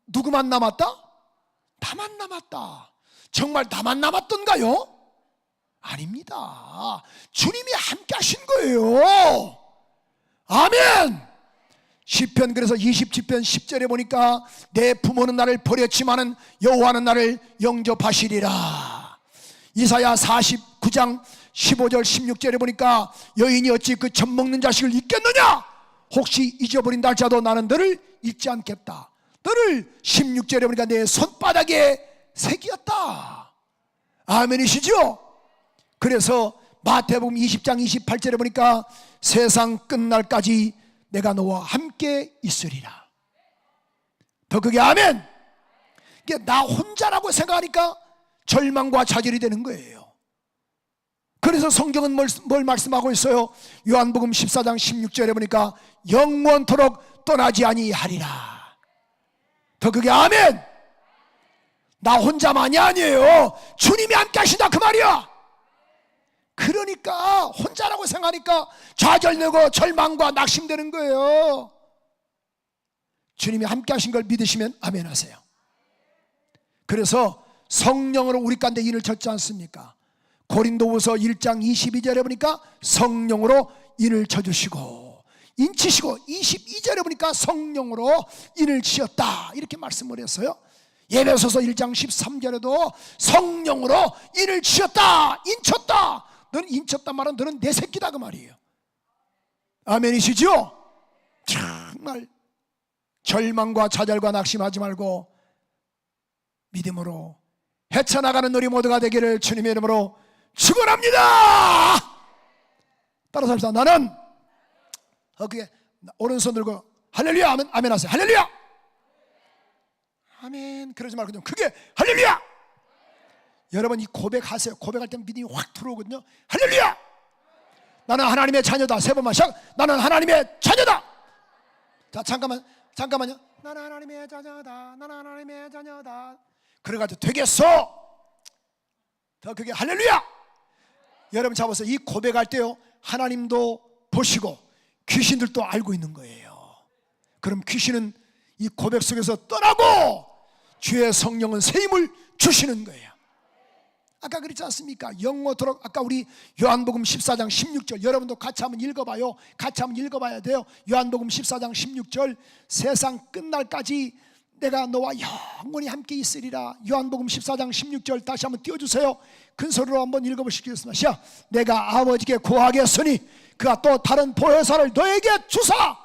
누구만 남았다? 나만 남았다. 정말 나만 남았던가요? 아닙니다. 주님이 함께 하신 거예요. 아멘. 시편 그래서 20시편 10절에 보니까 내 부모는 나를 버렸지만은 여호와는 나를 영접하시리라. 이사야 49장 15절 16절에 보니까 여인이 어찌 그 젖 먹는 자식을 잊겠느냐? 혹시 잊어버린 날짜도 나는 너를 잊지 않겠다. 너를 16절에 보니까 내 손바닥에 새겼다. 아멘이시죠? 그래서 마태복음 20장 28절에 보니까 세상 끝날까지 내가 너와 함께 있으리라. 더 크게 아멘. 이게 나 혼자라고 생각하니까 절망과 좌절이 되는 거예요. 그래서 성경은 뭘 말씀하고 있어요? 요한복음 14장 16절에 보니까 영원토록 떠나지 아니하리라. 더 크게 아멘. 나 혼자만이 아니에요. 주님이 함께 하신다 그 말이야. 그러니까 혼자라고 생각하니까 좌절되고 절망과 낙심되는 거예요. 주님이 함께 하신 걸 믿으시면 아멘 하세요. 그래서 성령으로 우리 가운데 인을 쳤지 않습니까? 고린도후서 1장 22절에 보니까 성령으로 인을 쳐주시고, 인치시고, 22절에 보니까 성령으로 인을 치었다 이렇게 말씀을 했어요. 에베소서 1장 13절에도 성령으로 인을 치었다, 인쳤다. 너는 인쳤단 말은 너는 내 새끼다 그 말이에요. 아멘이시죠? 정말 절망과 좌절과 낙심하지 말고 믿음으로 헤쳐나가는 우리 모두가 되기를 주님의 이름으로 축원합니다. 따라서 합시다. 나는 그게 오른손 들고 할렐루야 아멘, 아멘 하세요. 할렐루야 아멘. 그러지 말고 좀 크게 할렐루야. 여러분 이 고백하세요. 고백할 때 믿음이 확 들어오거든요. 할렐루야. 나는 하나님의 자녀다. 세 번만 시작. 나는 하나님의 자녀다. 자 잠깐만요. 나는 하나님의 자녀다. 나는 하나님의 자녀다. 그래가지고 되겠어. 더 크게 할렐루야. 여러분 잡아서 이 고백할 때요, 하나님도 보시고 귀신들도 알고 있는 거예요. 그럼 귀신은 이 고백 속에서 떠나고 주의 성령은 새 힘을 주시는 거예요. 아까 그랬지 않습니까? 영원토록. 아까 우리 요한복음 14장 16절 여러분도 같이 한번 읽어봐요. 같이 한번 읽어봐야 돼요. 요한복음 14장 16절 세상 끝날까지 내가 너와 영원히 함께 있으리라. 요한복음 14장 16절 다시 한번 띄워주세요. 큰 소리로 한번 읽어보시겠습니다. 시작. 내가 아버지께 구하겠으니 그가 또 다른 보혜사를 너에게 주사.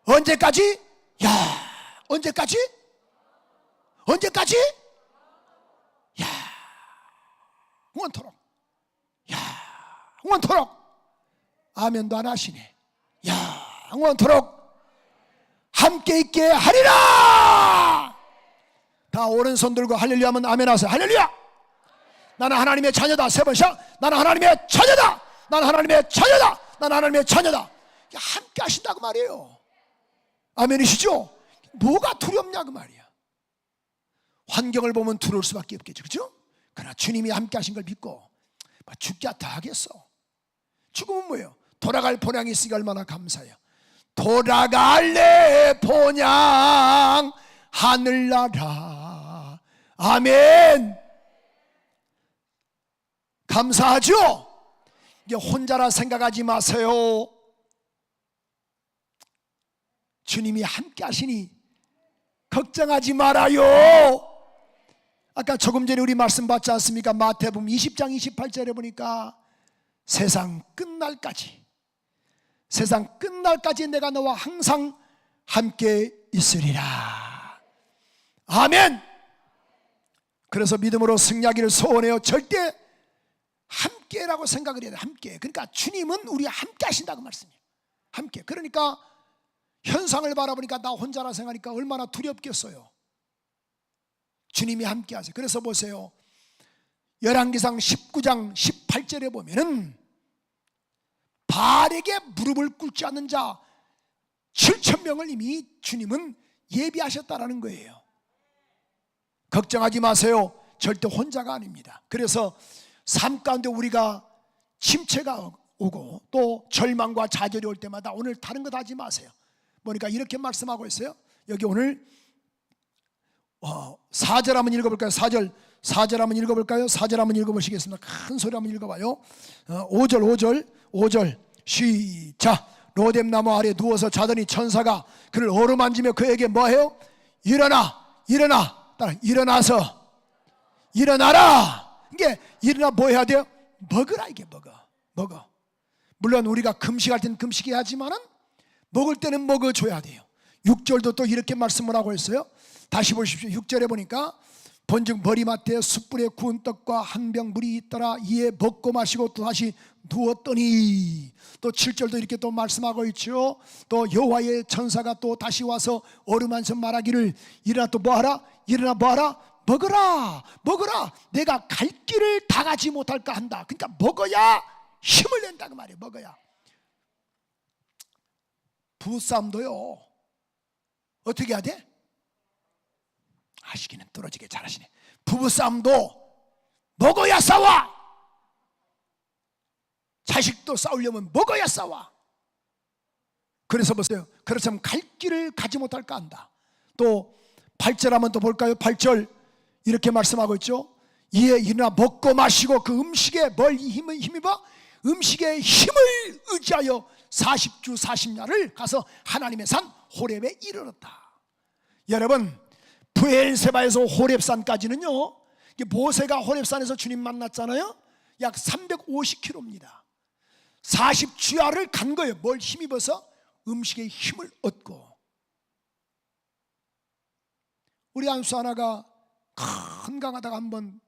언제까지? 야, 언제까지? 언제까지? 야, 영원토록. 야, 영원토록. 아멘도 안 하시네. 야, 영원토록 함께 있게 하리라. 다 오른손 들고 할렐루야 하면 아멘 하세요. 할렐루야. 나는 하나님의 자녀다. 세 번씩. 나는 하나님의 자녀다. 나는 하나님의 자녀다. 나는 하나님의 자녀다. 함께 하신다고 말이에요. 아멘이시죠? 뭐가 두렵냐 그 말이야. 환경을 보면 두려울 수밖에 없겠죠. 그렇죠? 그러나 주님이 함께 하신 걸 믿고 죽자 다 하겠어. 죽으면 뭐예요? 돌아갈 본향이 있으니까 얼마나 감사해요. 돌아갈 내 본향 하늘나라. 아멘. 감사하죠? 이제 혼자라 생각하지 마세요. 주님이 함께 하시니 걱정하지 말아요. 아까 조금 전에 우리 말씀 받지 않습니까? 마태복음 20장 28절에 보니까 세상 끝날까지 내가 너와 항상 함께 있으리라. 아멘. 그래서 믿음으로 승리하기를 소원해요. 절대 함께라고 생각을 해야 돼. 함께. 그러니까 주님은 우리와 함께 하신다고 말씀이에요. 함께. 그러니까 현상을 바라보니까 나 혼자라 생각하니까 얼마나 두렵겠어요. 주님이 함께 하세요. 그래서 보세요. 열왕기상 19장 18절에 보면은 바알에게 무릎을 꿇지 않는 자 7,000명을 이미 주님은 예비하셨다라는 거예요. 걱정하지 마세요. 절대 혼자가 아닙니다. 그래서 삶 가운데 우리가 침체가 오고 또 절망과 좌절이 올 때마다 오늘 다른 것 하지 마세요. 보니까 이렇게 말씀하고 있어요. 여기 오늘 4절 한번 읽어볼까요? 4절 한번 읽어볼까요? 4절 한번 읽어보시겠습니다. 큰 소리 한번 읽어봐요. 5절 시작. 로뎀나무 아래 누워서 자더니 천사가 그를 어루만지며 그에게 뭐해요? 일어나 따라 일어나서 일어나라. 이게 일어나 뭐 해야 돼요? 먹으라. 이게 먹어. 물론 우리가 금식할 때는 금식해야 하지만은 먹을 때는 먹어줘야 돼요. 6절도 또 이렇게 말씀을 하고 있어요. 다시 보십시오. 6절에 보니까 본즉 머리맡에 숯불에 구운 떡과 한 병 물이 있더라. 이에 먹고 마시고 또 다시 누웠더니, 또 7절도 이렇게 또 말씀하고 있죠. 또 여호와의 천사가 또 다시 와서 어루만져 말하기를 일어나 또 뭐하라? 일어나 뭐하라? 먹어라. 내가 갈 길을 다 가지 못할까 한다. 그러니까 먹어야 힘을 낸다 그 말이에요. 먹어야. 부부싸움도요 어떻게 해야 돼? 아시기는 떨어지게 잘하시네. 부부싸움도 먹어야 싸워. 자식도 싸우려면 먹어야 싸워. 그래서 보세요. 그렇다면 갈 길을 가지 못할까 한다. 또 8절 한번 또 볼까요? 8절 이렇게 말씀하고 있죠. 이에 일어나 먹고 마시고 그 음식에 뭘 힘입어? 음식의 힘을 의지하여 40주 40야를 가서 하나님의 산 호렙에 이르렀다. 여러분, 브엘세바에서 호렙산까지는요, 모세가 호렙산에서 주님 만났잖아요. 약 350km입니다. 40주야를 간 거예요. 뭘 힘입어서? 음식의 힘을 얻고. 우리 안수 하나가 건강하다가 한번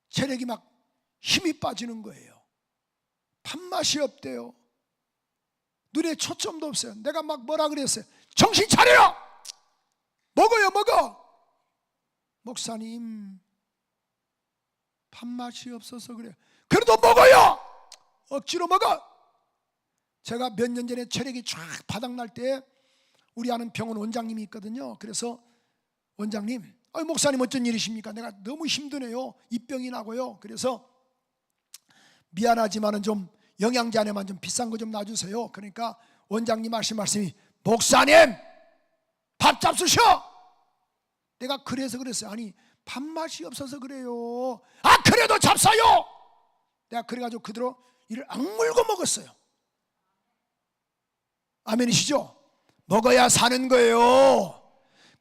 체력이 막 힘이 빠지는 거예요. 밥맛이 없대요. 눈에 초점도 없어요. 내가 막 뭐라 그랬어요? 정신 차려요! 먹어요, 먹어! 목사님, 밥맛이 없어서 그래요. 그래도 먹어요! 억지로 먹어! 제가 몇 년 전에 체력이 쫙 바닥날 때 우리 아는 병원 원장님이 있거든요. 그래서 원장님, 목사님 어쩐 일이십니까? 내가 너무 힘드네요. 입병이 나고요. 그래서 미안하지만은 좀 영양제 안에만 좀 비싼 거 좀 놔주세요. 그러니까 원장님 하신 말씀이, 목사님 밥 잡수셔! 내가 그래서 그랬어요. 아니, 밥맛이 없어서 그래요. 아, 그래도 잡사요! 내가 그래가지고 그대로 이를 악물고 먹었어요. 아멘이시죠? 먹어야 사는 거예요.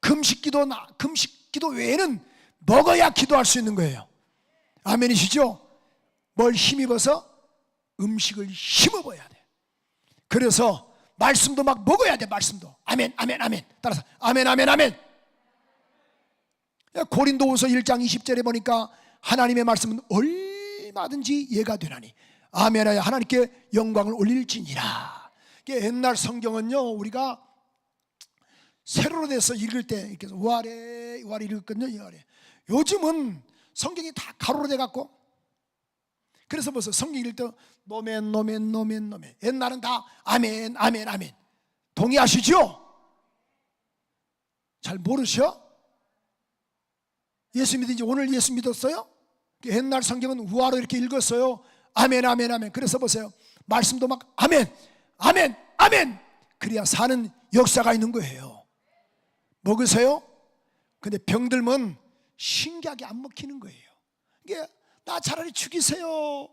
금식기도 외에는 먹어야 기도할 수 있는 거예요. 아멘이시죠? 뭘 힘입어서? 음식을 힘입어야 돼. 그래서 말씀도 막 먹어야 돼. 말씀도. 아멘, 아멘, 아멘. 따라서 아멘, 아멘, 아멘. 고린도후서 1장 20절에 보니까 하나님의 말씀은 얼마든지 예가 되나니 아멘하여 하나님께 영광을 올릴지니라. 옛날 성경은요, 우리가 세로로 돼서 읽을 때 이렇게 우아래 읽었거든요. 이아래. 요즘은 성경이 다 가로로 돼 갖고, 그래서 벌써 성경 읽을 때 노멘. 옛날은 다 아멘, 아멘, 아멘. 동의하시죠? 잘 모르셔? 예수 믿은지 오늘 예수 믿었어요? 옛날 성경은 우아로 이렇게 읽었어요. 아멘, 아멘, 아멘. 그래서 보세요. 말씀도 막 아멘, 아멘, 아멘. 그래야 사는 역사가 있는 거예요. 먹으세요? 근데 병들면 신기하게 안 먹히는 거예요. 이게 나 차라리 죽이세요.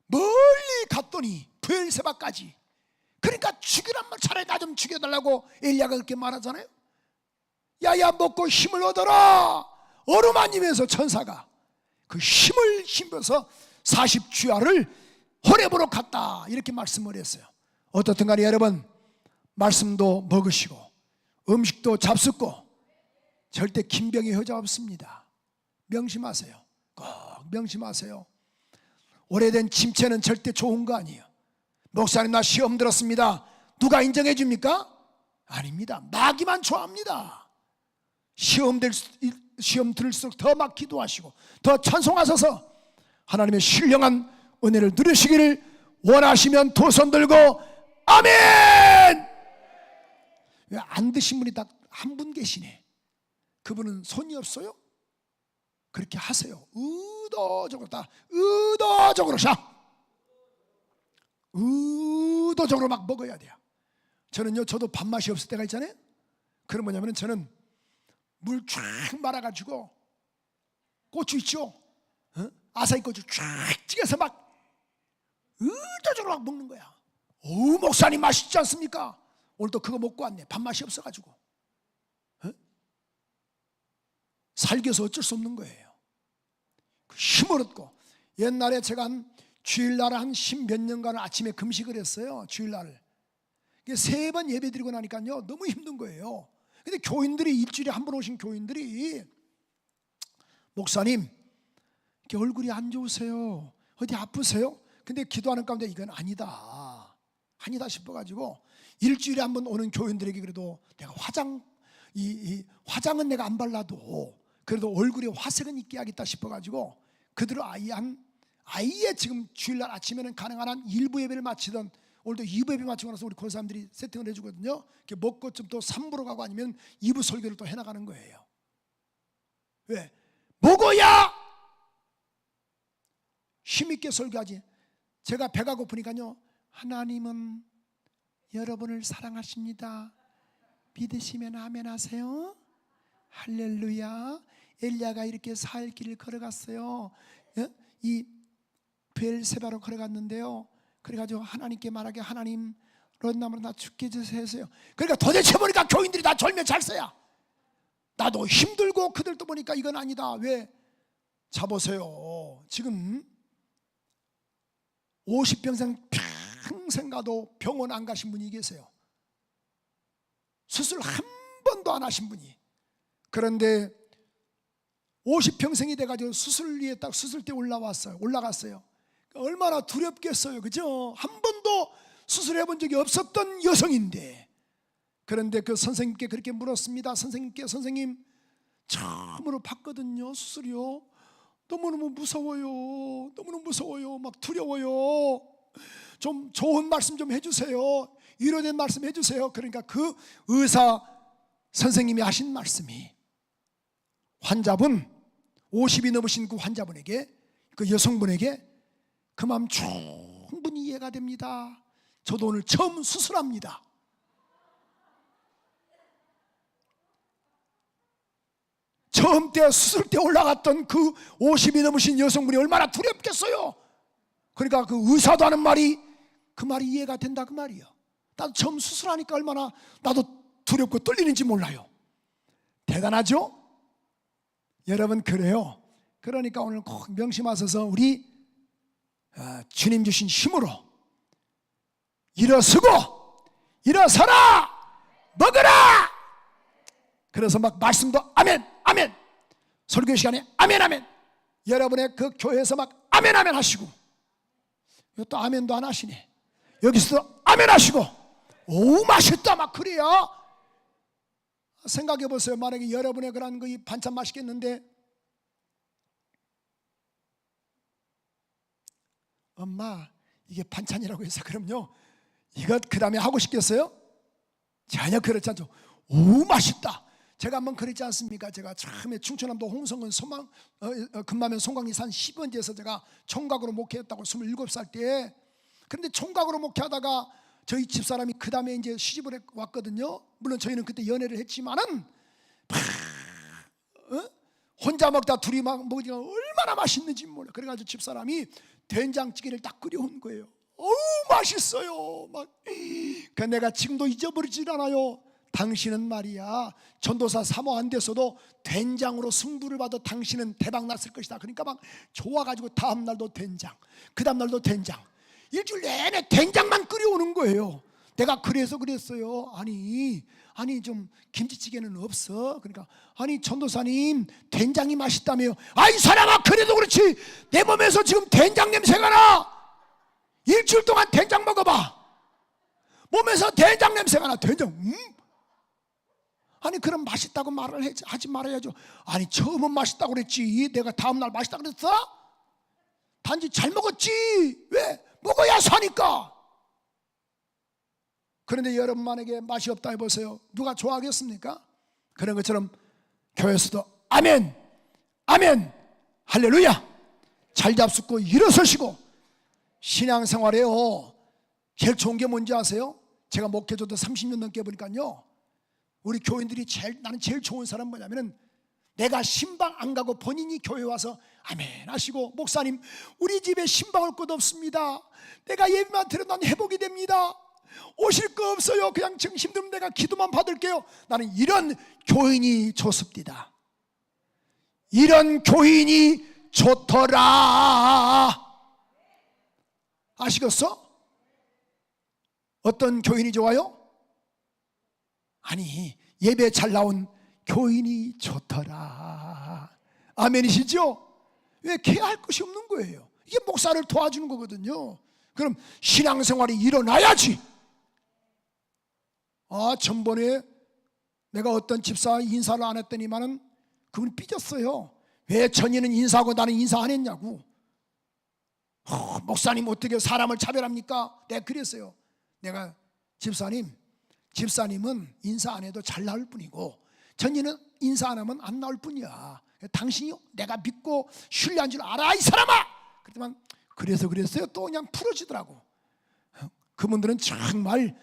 멀리 갔더니 브엘세바까지. 그러니까 죽이란 말, 차라리 나 좀 죽여달라고 엘리야가 그렇게 말하잖아요. 야야, 먹고 힘을 얻어라. 어루만지면서 천사가 그 힘을 힘줘서 40주야를 호렙으로 갔다, 이렇게 말씀을 했어요. 어떻든 간에 여러분, 말씀도 먹으시고 음식도 잡숫고 절대 김병의 효자 없습니다. 명심하세요. 꼭 명심하세요. 오래된 침체는 절대 좋은 거 아니에요. 목사님, 나 시험 들었습니다. 누가 인정해 줍니까? 아닙니다. 마귀만 좋아합니다. 시험 들을수록 더 막 기도하시고 더 찬송하셔서 하나님의 신령한 은혜를 누리시기를 원하시면 두 손 들고 아멘! 왜 안 드신 분이 딱 한 분 계시네. 그분은 손이 없어요? 그렇게 하세요. 의도적으로 의도적으로 막 먹어야 돼요. 저는요, 저도 밥맛이 없을 때가 있잖아요. 그럼 뭐냐면 저는 물 쫙 말아가지고 고추 있죠? 아사히 고추 쫙 찍어서 막 의도적으로 막 먹는 거야. 어우, 목사님 맛있지 않습니까? 오늘도 그거 먹고 왔네. 밥맛이 없어가지고. 살겨서 어쩔 수 없는 거예요. 힘을 얻고. 옛날에 제가 한 주일날 한 10몇 년간을 아침에 금식을 했어요. 주일날을 3번 예배 드리고 나니까요, 너무 힘든 거예요. 근데 교인들이, 일주일에 한 번 오신 교인들이, 목사님 이렇게 얼굴이 안 좋으세요? 어디 아프세요? 근데 기도하는 가운데 이건 아니다 싶어가지고 일주일에 한 번 오는 교인들에게 그래도 내가 화장은 내가 안 발라도 그래도 얼굴에 화색은 있게 하겠다 싶어가지고 그들을 아예 지금 주일날 아침에는 가능한 한 1부 예배를 마치던, 오늘도 2부 예배 마치고 나서 우리 권사님들이 세팅을 해주거든요. 이렇게 먹고 좀 또 3부로 가고 아니면 2부 설교를 또 해나가는 거예요. 왜? 먹어야 힘있게 설교하지. 제가 배가 고프니까요, 하나님은 여러분을 사랑하십니다. 믿으시면 아멘 하세요. 할렐루야. 엘리야가 이렇게 4일 길을 걸어갔어요. 이 베엘세바로 걸어갔는데요. 그래가지고 하나님께 말하게, 하나님 롯나무로 나 죽게 해주세요. 그러니까 도대체 보니까 교인들이 다 절묘잘서야. 나도 힘들고 그들도 보니까 이건 아니다. 왜? 자 보세요. 지금 50평생 가도 병원 안 가신 분이 계세요. 수술 한 번도 안 하신 분이. 그런데 50평생이 돼가지고 수술리에 딱 수술대 올라갔어요. 얼마나 두렵겠어요, 그죠? 한 번도 수술해 본 적이 없었던 여성인데, 그런데 그 선생님께 그렇게 물었습니다. 선생님께, 선생님 처음으로 봤거든요, 수술이요. 너무너무 무서워요. 너무너무 무서워요. 막 두려워요. 좀 좋은 말씀 좀 해주세요. 위로된 말씀 해주세요. 그러니까 그 의사 선생님이 하신 말씀이, 환자분 50이 넘으신 그 환자분에게, 그 여성분에게 그 마음 충분히 이해가 됩니다. 저도 오늘 처음 수술합니다. 처음 때 수술대 올라갔던 그 50이 넘으신 여성분이 얼마나 두렵겠어요. 그러니까 그 의사도 하는 말이, 그 말이 이해가 된다 그 말이에요. 나도 처음 수술하니까 얼마나 나도 두렵고 떨리는지 몰라요. 대단하죠? 여러분, 그래요. 그러니까 오늘 꼭 명심하셔서 우리 주님 주신 힘으로 일어서고, 일어서라, 먹으라. 그래서 막 말씀도 아멘 아멘, 설교 시간에 아멘 아멘, 여러분의 그 교회에서 막 아멘 아멘 하시고, 또 아멘도 안 하시네. 여기서도 아멘 하시고, 오 맛있다 막 그래야. 생각해 보세요. 만약에 여러분의 그런 그 반찬 맛있겠는데, 엄마 이게 반찬이라고 해서 그럼요 이것 그 다음에 하고 싶겠어요? 전혀 그렇지 않죠. 오 맛있다. 제가 한번 그랬지 않습니까? 제가 처음에 충청남도 홍성군 금마면 송광리산 10번지에서 제가 총각으로 목회했다고 27살 때. 그런데 총각으로 목회하다가 저희 집사람이 그 다음에 이제 시집을 왔거든요. 물론 저희는 그때 연애를 했지만은 혼자 먹다 둘이 막 먹으니까 얼마나 맛있는지 몰라. 그래가지고 집사람이 된장찌개를 딱 끓여온 거예요. 어우 맛있어요. 막 그 내가 지금도 잊어버리질 않아요. 당신은 말이야 전도사 사모 안 됐어도 된장으로 승부를 받아 당신은 대박 났을 것이다. 그러니까 막 좋아가지고 다음날도 된장, 그 다음날도 된장, 일주일 내내 된장만 끓여오는 거예요. 내가 그래서 그랬어요. 아니 좀 김치찌개는 없어? 그러니까 아니 전도사님 된장이 맛있다며요. 아이 사람아, 그래도 그렇지 내 몸에서 지금 된장 냄새가 나. 일주일 동안 된장 먹어봐. 몸에서 된장 냄새가 나. 된장 아니 그럼 맛있다고 말을 하지 말아야죠. 아니 처음은 맛있다고 그랬지, 내가 다음날 맛있다고 그랬어? 단지 잘 먹었지. 왜? 먹어야 사니까. 그런데 여러분 만약에 맛이 없다 해보세요. 누가 좋아하겠습니까? 그런 것처럼 교회에서도 아멘 아멘 할렐루야 잘 잡수고 일어서시고, 신앙생활에요 제일 좋은 게 뭔지 아세요? 제가 목회자도 30년 넘게 보니까요, 우리 교인들이 나는 제일 좋은 사람 뭐냐면은, 내가 신방 안 가고 본인이 교회 와서 아멘 하시고, 목사님 우리 집에 신방 올 것 없습니다. 내가 예배만 들으면 난 회복이 됩니다. 오실 거 없어요. 그냥 지금 힘들면 내가 기도만 받을게요. 나는 이런 교인이 좋습니다. 이런 교인이 좋더라. 아시겠어? 어떤 교인이 좋아요? 아니 예배 잘 나온 교인이 좋더라. 아멘이시죠? 왜 개할 것이 없는 거예요. 이게 목사를 도와주는 거거든요. 그럼 신앙생활이 일어나야지. 전번에 내가 어떤 집사 인사를 안 했더니만은 그분 삐졌어요. 왜 전이는 인사하고 나는 인사 안 했냐고. 목사님 어떻게 사람을 차별합니까? 내가 그랬어요. 내가 집사님은 인사 안 해도 잘 나올 뿐이고, 전이는 인사 안 하면 안 나올 뿐이야. 당신이 내가 믿고 신뢰한 줄 알아 이 사람아. 그랬더만 그래서 그랬어요. 또 그냥 풀어지더라고. 그분들은 정말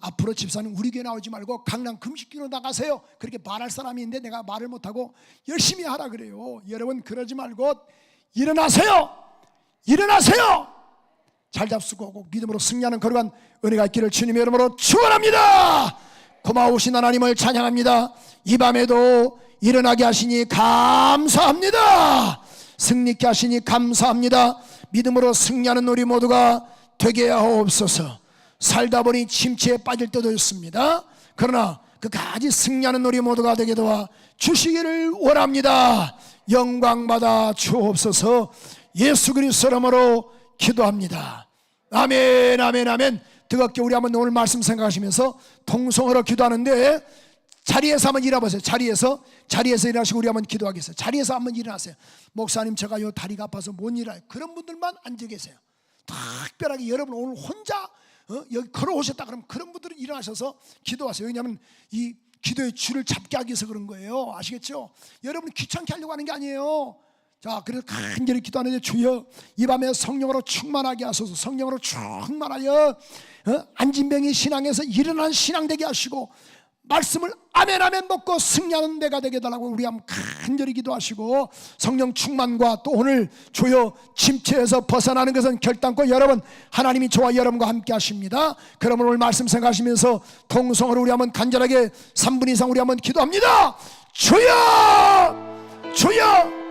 앞으로 집사님 우리 교회 나오지 말고 강남 금식교로 나가세요. 그렇게 말할 사람이 있는데 내가 말을 못하고 열심히 하라 그래요. 여러분 그러지 말고 일어나세요. 일어나세요. 잘 잡수고 꼭 믿음으로 승리하는 거룩한 은혜가 있기를 주님의 이름으로 축원합니다. 고마우신 하나님을 찬양합니다. 이 밤에도 일어나게 하시니 감사합니다. 승리케 하시니 감사합니다. 믿음으로 승리하는 우리 모두가 되게 하옵소서. 살다 보니 침체에 빠질 때도 있습니다. 그러나 그까지 승리하는 우리 모두가 되게 도와 주시기를 원합니다. 영광받아 주옵소서. 예수 그리스도 이름으로 기도합니다. 아멘 아멘 아멘. 뜨겁게 우리 한번 오늘 말씀 생각하시면서 통성으로 기도하는데 자리에서 한번 일어나보세요. 자리에서 일어나시고 우리 한번 기도하겠어요. 자리에서 한번 일어나세요. 목사님 제가 요 다리가 아파서 못 일어나요. 그런 분들만 앉아 계세요. 특별하게 여러분 오늘 혼자 여기 걸어오셨다 그러면 그런 분들은 일어나셔서 기도하세요. 왜냐하면 이 기도의 줄을 잡게 하기 위해서 그런 거예요. 아시겠죠? 여러분 귀찮게 하려고 하는 게 아니에요. 자, 그래서 간절히 기도하는데 주여 이 밤에 성령으로 충만하게 하소서. 성령으로 충만하여 안진병이 신앙에서 일어난 신앙 되게 하시고 말씀을 아멘 아멘 먹고 승리하는 데가 되게 해달라고 우리 한번 간절히 기도하시고 성령 충만과 또 오늘 주여 침체에서 벗어나는 것은 결단코 여러분 하나님이 저와 여러분과 함께 하십니다. 그러면 오늘 말씀 생각하시면서 통성으로 우리 한번 간절하게 3분 이상 우리 한번 기도합니다. 주여 주여